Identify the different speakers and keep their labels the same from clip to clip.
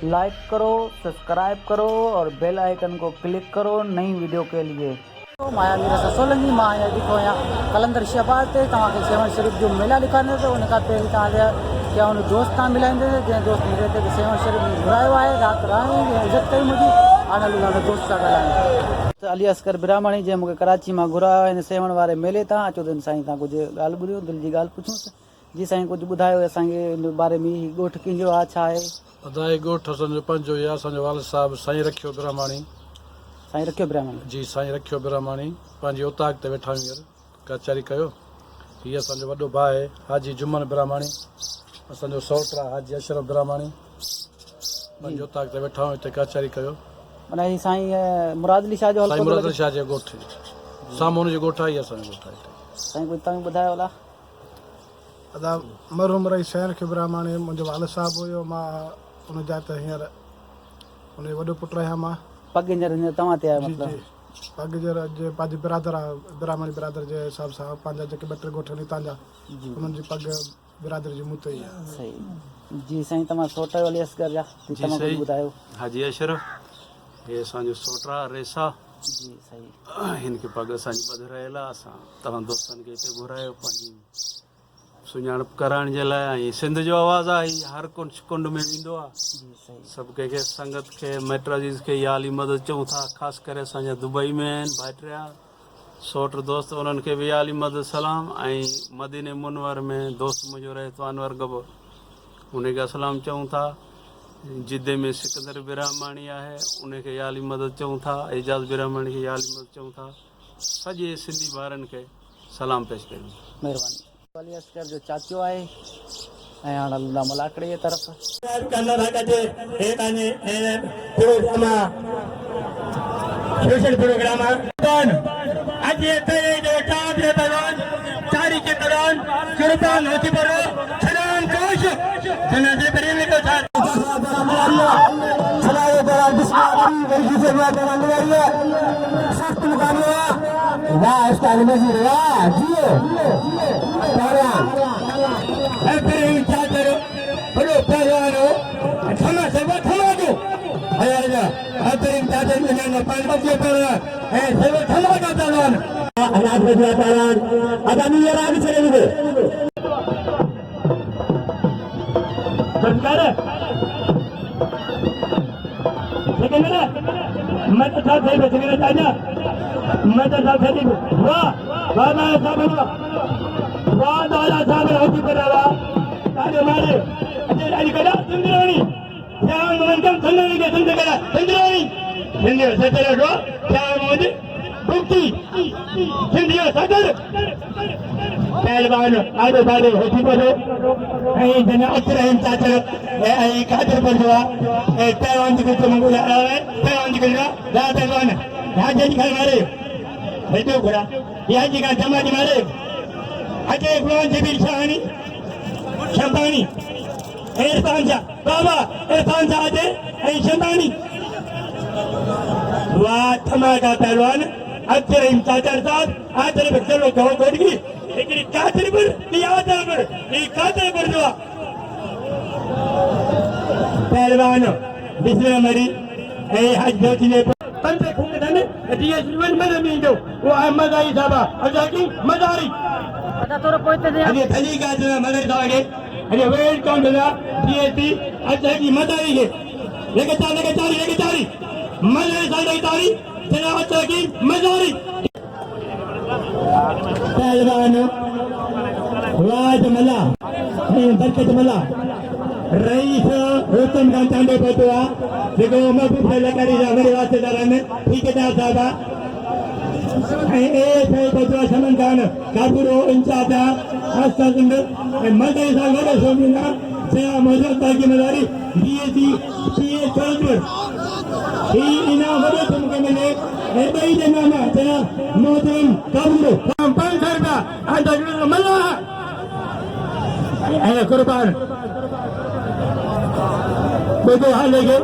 Speaker 1: Like करो, subscribe करो और बेल आइकन को क्लिक करो नई वीडियो के लिए। तो माया वीर सोलंगी मां यहाँ देखो यहाँ कलंदर शहबाज से तव्हांखे सेवन शरीफ जो मेला लिखाने थे उन पहिरीं तव्हांजा क्या उन दोस्त तव्हां मिलाईंदे जंहिं दोस्त मिले थे सेवन शरीफ में घुरायो आहे राति रही इज़त कई मुंहिंजी हाणे हलूं दोस्त सां ॻाल्हायूं। अली असकर ब्राह्मणी जंहिं मूंखे कराची मां घुरायो हिन सेवन वारे मेले तां अचो त साईं तव्हां कुझु ॻाल्हि ॿुधियो दिलि जी ॻाल्हि पुछूंसि। जी साईं कुझु ॿुधायो असांखे हिन बारे में ॻोठ कंहिंजो आहे छा आहे?
Speaker 2: अदाई ॻोठ असांजो पंहिंजो ई आहे। असांजो वालिद साहिबु साईं रखियो ब्राह्मणी।
Speaker 1: साईं रखियो ब्राह्मणी
Speaker 2: जी साईं रखियो ब्राह्मणी पंहिंजी उताक ते वेठा हींअर कचहरी कयो। हीअ असांजो वॾो भाउ आहे हाजी जुमन ब्राह्मणी, असांजो सौट आहे हाजी अशरफ ब्राह्मणी। पंहिंजी उताक ते वेठा आहियूं हिते कचहरी कयो।
Speaker 1: माना ही साईं मुराद अली शाह जो
Speaker 2: साईं मुराद अली शाह जो ॻोठ साम्हूं हुनजो ॻोठ आहे असांजो ॻोठ आहे।
Speaker 1: साईं कुझु तव्हां ॿुधायो होला?
Speaker 3: अदा मरहूम रही साईं रखियो ब्राह्मणी मुंहिंजो वालिद साहिबु हुयो, मां हुन जा त हींअर हुन जो वॾो पुटु आहियां। मां
Speaker 1: पगंजर तव्हां ते आहे मतिलबु
Speaker 3: पगजर जे पंहिंजी बिरादर आहे ब्राह्मणी बिरादर जे हिसाब सां पंहिंजा जेके ॿ टे ॻोठ आहिनि हितां जा उन्हनि जी पग बिरादरी जी मूं ते ई आहे।
Speaker 1: सही जी साईं तव्हां सोट अली असगर जा तव्हां कुझु ॿुधायो?
Speaker 4: हाजी अशरफ हे असांजो सोटरा रेसा
Speaker 1: जी सही
Speaker 4: हिनखे पग असांजी ॿधरायल आहे। असां तव्हां दोस्तनि खे हिते घुरायो पंहिंजी सुञाणप कराइण जे लाइ। ऐं सिंध जो आवाज़ु आहे हर कुंड में ईंदो आहे। सभु कंहिंखे संगत खे माइट अज़ीज़ खे इहा हाली मदद चऊं था। ख़ासि करे असांजा दुबई में आहिनि भाइटिया सोट दोस्त उन्हनि खे बि इहा हाली मदद सलाम। ऐं मदीने मुनवर में दोस्त मुंहिंजो रहे थो अनवर गबर उनखे असलाम चऊं था। जिदे में सिकंदर ब्राह्मणी आहे उनखे इहा हाली मदद चऊं था। एजाज़ ब्राह्मणी खे इहा हाली मदद चऊं था। सॼे सिंधी ॿारनि खे सलाम पेश कयूं।
Speaker 1: महिरबानी। अली असगर जो चाचो आहे ऐं हाणे हलंदा मलाकड़े जी तरफ़।
Speaker 5: सोशल प्रोग्राम आज ये जो टाप ये दौरान तारीख के दौरान कुर्बान होती पड़ो सलाम कोश जनाजे प्रेमी को साथ चलाए दौरान बिस्मिल्लाह वर्गी से हुआ दौरान लगाइए सख्त मुकाबला वाह स्टाइल में जी वाह जियो दौरान प्रेमी चादर बड़ो पहलवानो थमा सब थमा दो अरे जा प्रेमी चादर में ना पांच बजे पहलवान है सब थमा का पहलवान अनाथ बजा पहलवान आगामी ये आगे चलेंगे सरकार लेकिन मेरा मैं तो साथ सही बच गया चाचा मैं तो साथ सही वाह वाह मैं साहब वाह दादा साहब होती पर वाह तारे मारे अजय अली कदा सुंदरवाणी श्याम मोहन सुंदरवाणी के सुंदर कदा सुंदरवाणी सुंदर सतर रो श्याम मोहन भक्ति सिंधियो सदर पहलवान आदो बादो होती पर ऐ जना अत्रहम चाचा ऐ कादर परवा ऐ पहलवान जी को मंगुला है पहलवान जी को दा पहलवान राजा जी घर मारे भेजो घोड़ा यह जी का जमा जी मारे अजय पहलवान जी भी शाहनी शंबानी इरफान जा बाबा इरफान जा अजय ऐ शंबानी वाह धमाका पहलवान अत्रहम चाचा साहब आदर बच्चों को गोड़गी एकरी कादर पर यादर पर ये कादर पर जो पहलवान बिस्मिल्लाह मरी ए हज जोती ने पंजे खून दने दिए जीवन में नहीं दो वो अहमद आई साहबा अजाकी मजारी
Speaker 1: पता तोरा पोइते दे
Speaker 5: अरे थली का जो मदर दागे अरे वेलकम टू द डीएसपी अजाकी मजारी के लेके चारी मजारी सारी तारी जना अजाकी मजारी पहलवान राज मला बरकत मला रईस रोतन का चांदे पतवा देखो महबूब लकारी हमारे वास्तेदार में ठेकेदार साहबा ए सही पतवा समन खान कापुरो इंचार्ज आस्ताजिंद मदे सागरे सोमिना से मौजूद की मदारी डीएसी पीए चौधरी ही इना वडे तुमके मिले ए बई दे नामा जना मोहतरम कापुरो हम 500 रुपया अंदर मला अरे कुर्बान बेदो हाल लेके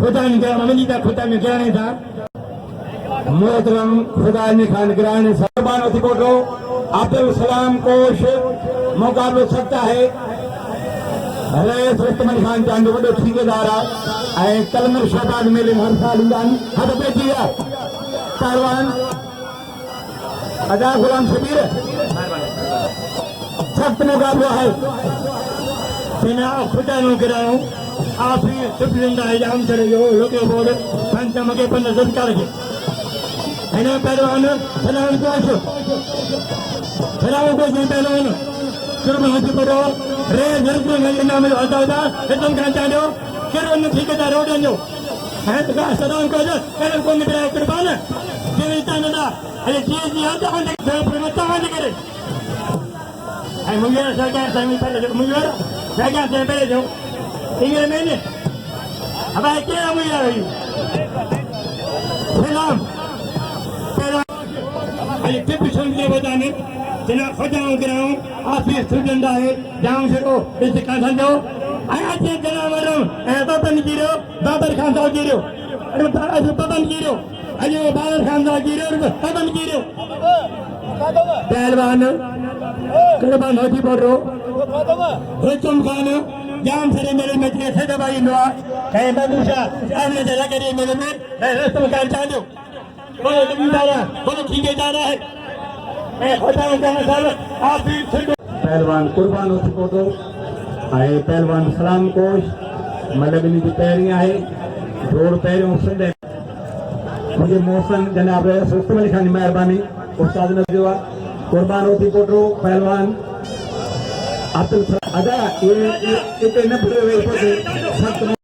Speaker 5: खुदा ने क्या मम्मी का खुदा ने क्या नहीं था मोहतरम खुदा ने खान गिराने सरबान होती बोलो अब्दुल सलाम कोश मुकाबलो सकता है रईस उस्तमन खान जान जो वॾो ठेकेदार आहे ऐं कलंदर शहबाज मेले में हर साल ईंदा आहिनि हथ पइजी विया पहलवान अदा गुलाम शबीर सख्त मुकाबलो है बिना खुदानो गिराऊं आखिरी सुप्रींदा इजाम करे जो लोके बोर्ड पंचम के पंद सरकार के हिन पहलवान सलाम कोश पहलवान कुर्बान हाथी पड़ो रे जरूर में नाम में आता होता एकदम का चालो फिर उन ठेकेदार रोड जो है तो का सलाम को जो पहले को मिला कुर्बान जीवित ना अरे चीज नहीं आता हम देख प्रमता हम करे आई मुझे सरकार से पहले जो मुझे सरकार से पहले जो इंग्लिश में ने अब है क्या मुझे सलाम पहला अरे टिप सुन के बताने जना खजाओ गिराऊं आफिस सुजंदा है जाऊं सको इस का संजो आया जे जना मरम बाबन गिरो बाबर खान साहब गिरो अरे बाबन गिरो अरे बाबर खान साहब गिरो बाबन गिरो पहलवान कुर्बान होती पड़ो हुकुम खान जाम सरे मेरे में से दवाई नो है बाबूशा आपने जला करे मेरे में रस्तम का चालो बोलो जमींदार बोलो ठेकेदार है पहलवान कुर्बान हो चुको तो पहलवान सलाम कोश मतलब इन की पैरियां है जोड़ पैरों संदे मुझे मोहसन जनाब उस्तम अली खान मेहरबानी उस्ताद ने जो कुर्बान होती पोटो पहलवान अब्दुल अदा ये इतने न भरे हुए सख्त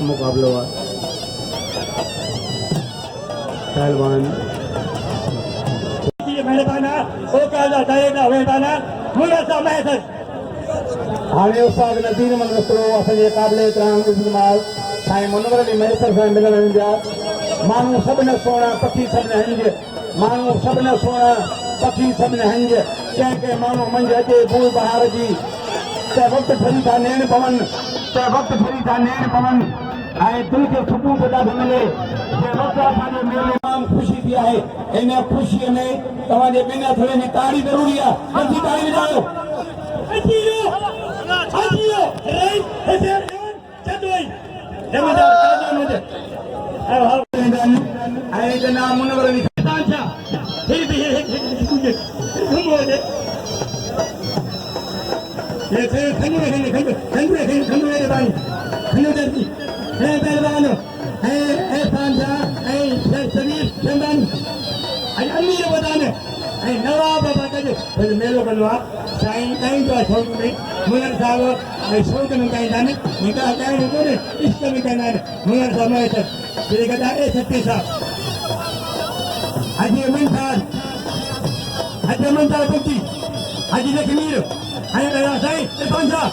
Speaker 5: मुकाबला हुआ पहलवान हाणे उस्ताद नज़ीर मन रस्तो असांजे क़ाबिल एतिराम इज़माल साईं मुनवर अली मैसर सां मिलण वेंदा माण्हू सभिनी सोना पखी सभिनी हंज माण्हू सभिनी सोना पखी सभिनी हंज कंहिं कंहिं माण्हू मंझि अचे बूढ़ बहार जी त वक़्तु फरी था नेण पवनि ऐं दिलि खे सुकून थो ॾाढो मिले असांजो मेलो तमामु ख़ुशी थी आहे इन ख़ुशीअ में तव्हांजे ॿिनि हथनि में ताड़ी ज़रूरी आहे ताड़ी विझायो ऐं जनाब मुनवर अली पहलवान नवाब मेलो कंदो आहे साईं ॻाईंदो आहे शौक़ में मुनर साहिब ऐं शौक़ में ॻाईंदा आहिनि हिकु ॻाइणो कोन्हे इश्क में ॻाईंदा आहिनि मुनर साहिब मैसर जॾहिं गॾा सती साहिब हाजी अमन कुर्ती हाजी लखमीर हाणे साईं इरफान शाह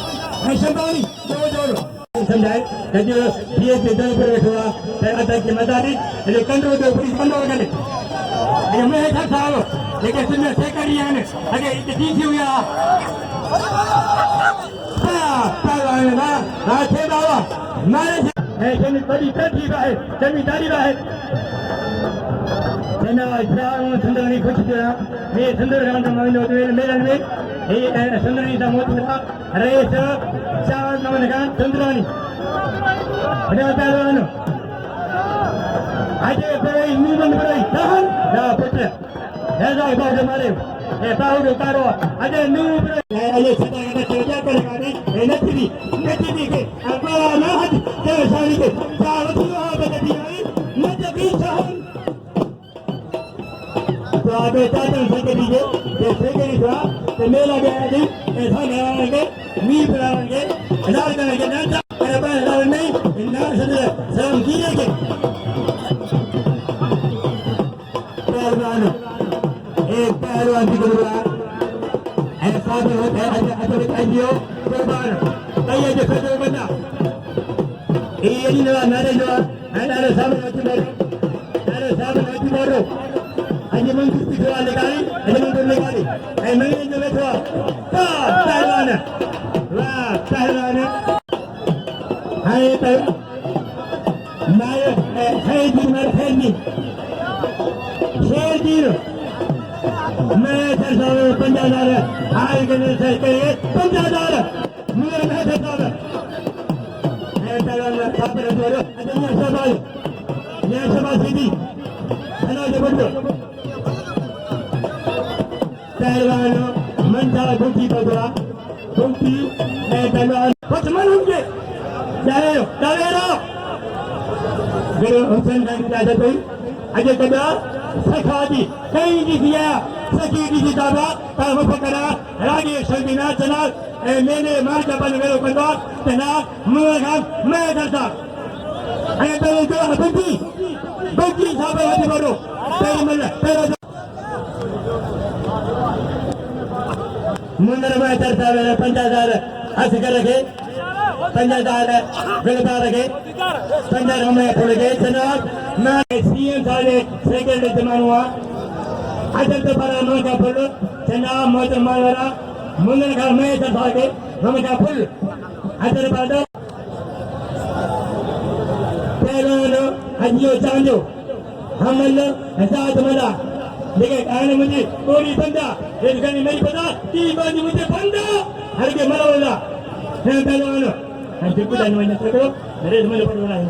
Speaker 5: ऐं शंबानी जोड़ जोड़ समझाए जो धीअ ते दर पर वेठो आहे त अदा की मदारी हेॾे कंडो जो पुलिस कंडो करे ऐं मेहर साहिब जेके सिंध सेकरी आहिनि अॻे हिते थी हुया ज़मीदारी आहे सुंदरणी ख़ुशि थियो आहे सुंदर मेलनि में सुंदरणी सां मौजूदु आहे रेस चार नमूने खां सुंदराणी पहलवान अॼु पहिरीं न्यूज़ पढ़ाई पुट ऐसा बाबू मारे बाबू कारो अजय नूर अजय सदा चर्चा करेगा नचदी के अगला ना हट के सारी के सावधि हो बदली आई नचदी चाहन तो आगे चाहते हैं कि दीजिए जैसे कि हुआ तो मेला गया जी ऐसा लगाएंगे नी बनाएंगे इलाज करेंगे ना पर नहीं ना सलाम कीजिए पहलवान वादी करूँगा ऐसा भी होता है अच्छा बताइए कुर्बान कहीं जो खर्च बंदा ये नहीं ना नारे जो है नारे सामने होती बोलो अजी मन की पिछवा निकाली अजी मन को निकाली ऐ मैंने जो बैठा पहलवान वाह पहलवान है तो नायक है जी मर फैनी शेर जी मैं सरसा 50,000 हार के से करिए 50,000 मेरे मैं सरसा है पहलवान साहब ने बोलो अजय सवाल ये सवाल सीधी है ना जो बोलो पहलवान मंजा गुंजी बगवा गुंजी पहलवान कुछ मन होंगे जाए मेरे हुसैन खान की आदत हुई अजय कदा सखादी कहीं जी दिया सखी जी दादा ताव फकरा रागी शर्मिना जना मैंने मां का बन मेरे कंदा तना मुगा मैं करता अरे तो जो गुंजी साहब हाथी मारो तेरे मन तेरा मुंडर में चर्चा में 50,000 हंस कर रखे 50,000 गिरफ्तार रखे 50 हमें खुल गए जनाब मैं सीएम साले सेकंड जमान हुआ अजल तो बड़ा मां का फुल जनाब मोहतरम मावरा मुंडर का मैं चर्चा के हम का फुल अजल बादो पहलवान हजियो चांदो हमल हजात मदा लेकिन आने मुझे कोई बंदा एक गनी नहीं पता तीन बार मुझे बंदा हर के मरा वाला है पहलवान अजय को जानवर न करो रेड में पड़ रहा है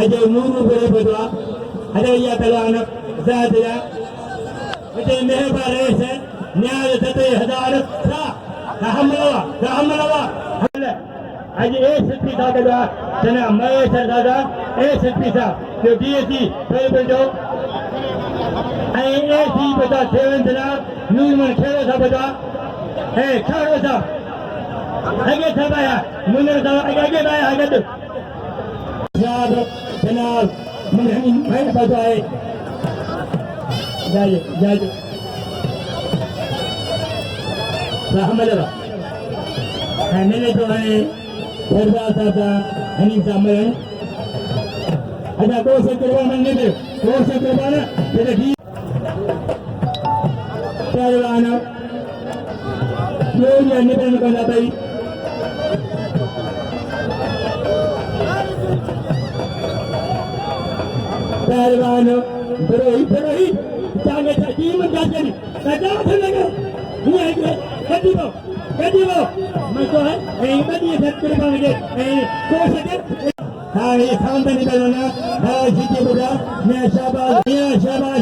Speaker 5: अजय नूर बड़े बदवा अजय या पहलवान जात या मुझे मेहरबान है न्याय 70,000 सा रहमलवा आज ए सिटी सा का जना मैं सरदादा ए सिटी सा जो डीएसी पहले जो ऐसी बता सेवन जनाब नूरमन खेलो सा बता है खेलो सा आगे सब आया मुन्नर सा आगे आया आगे तो जनाब मुन्नर मैं बताए जाए रहमतुल्लाह मैंने तो है फरदा सा हनी सामने अच्छा को से करवा मन दे को से करवाना तेरे की पहलवान जो ये निकल करना भाई पहलवान बरोही चांगे टीम जाके सजा से लगे ये कदीबो मैं तो है ए बदी सेट कर पाएंगे ए को से हाँ ये खानदान निकलना हाँ जीते बुरा मैं शाबाश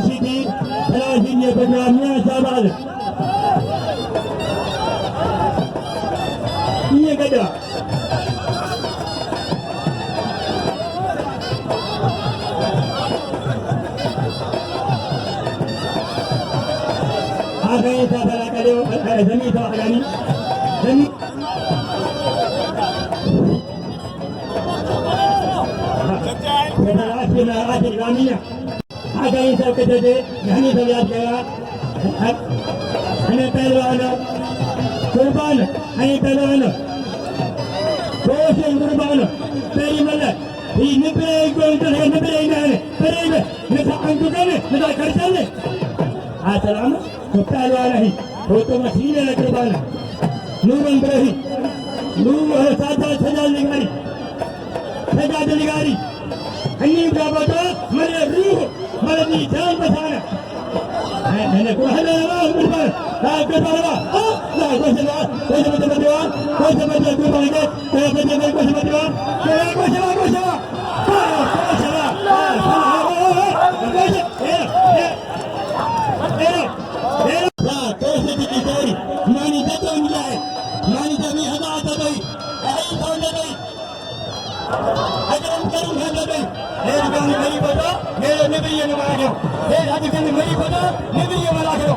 Speaker 5: जीती हाँ जीते बुरा मैं शाबाश ये गया आ गए साबरा करो जमी तो आगामी जमी आज ग्रामीण आगे सब कहते थे घनी सब याद गया हने पहलवान कुर्बान हने पहलवान कोशिश कुर्बान तेरी मल ये निपरे को निपरे पेरे में निसा अंक करने निसा खर्चा ने आ सलाम तो पहलवान ही वो तो मशीन है कुर्बान नूर अंदरही नूर सादा सजा निगारी हनीम का बता मेरे रूह मेरी जान बचाना मैंने को है ना ऊपर साहब के बारे ना कोई से बदवा कोई से बदवा कोई बनेगा कोई से बदवा कोई से बदवा कैसे की तैयारी मानी देते मिला है मानी जमी हदा आता भाई ऐसी कौन है भाई अगर हम करूं है ना भाई मेरे गाने मेरी बता मेरे नबी ये नवाज हो मेरे आज के मेरी बता नबी ये वाला करो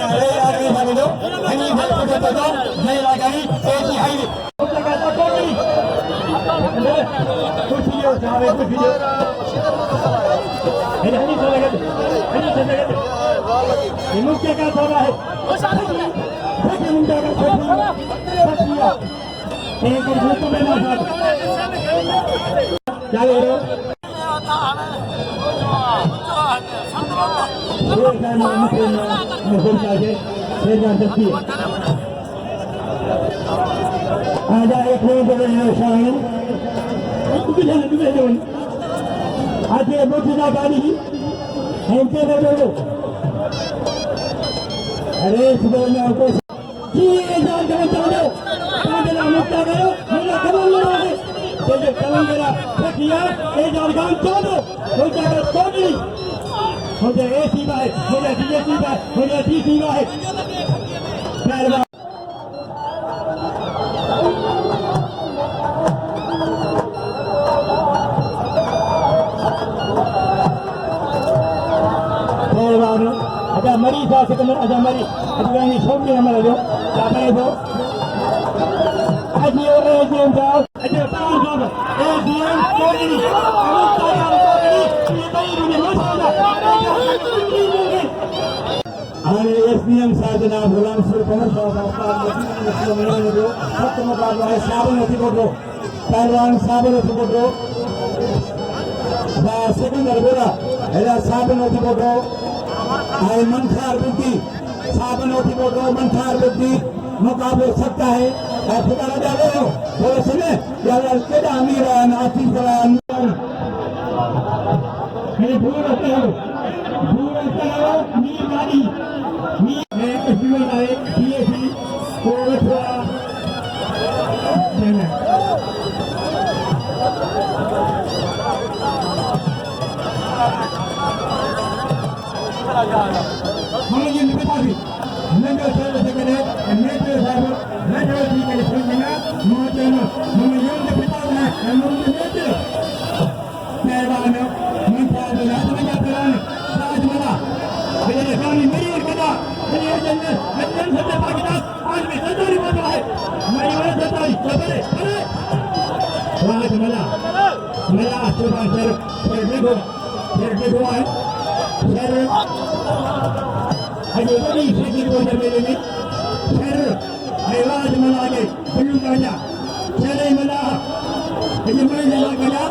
Speaker 5: अरे आगे माने लो हनी भाई को बता मैं लगाई ऐसी हाई कुछ वीडियो साहब कुछ वीडियो हनी से लगे ये मुक्के का थोड़ा है देखिए मुक्के का थोड़ा एक ग्रुप में ना साथ क्या ले रहे हो ये काम में हो जाए फिर जा सकती है आजा एक मिनट में शामिल आज ये मुझे गाड़ी हमसे बोलो अरे सुबह में आपको जी जान के चलो कांडला मुक्ता करो मुझे कमल लगे ये कमल मेरा किया ये जान चलो कोई जगह कोई मुझे एसी बाय मुझे डीएसी बाय मुझे डीसी बाय पहलवान ada mari sa sekamar ada mari ada ni shoki hamaरा जो आपने दो आज ये एजीएम का ada पांच लोग एजीएम कोई नहीं ये नहीं मसाला हमारे एसडीएम साधना गुलाम सर कमर साहब मुस्लिम जो सत्य मुकाबला है साबन नहीं बोलो पहलवान साबन नहीं बोलो सेकंडर बोला ऐसा साबन नहीं बोलो आई मंथार बुद्धि साबन होती बोलो मंथार बुद्धि मुकाबले सकता है आप ठिकाना जा रहे हो थोड़े समय यार केड़ा अमीर है नासिर है मेरे दूर होते हो नीर गाड़ी नीर मैं कश्मीर आए डीएसी कोवटवा हमें ये निपटा भी नंबर से सेकंड है नेट साहब नेट की के सुनना मोचन हमें ये निपटा है हम नेट पहलवान मंत्रा राज में करान राजमला मेरे गानी मेरी कदा मेरी जन्नत जन्नत से पाकिस्तान आज में सरदारी बन रहा है मेरी वाला सरदारी चले अरे राजमला मेरा सुबह सर फिर देखो है सर अरे बड़ी सीधी रोड मेरे में सर आवाज मना के बिल्लू काजा सर मना ये मैं लगा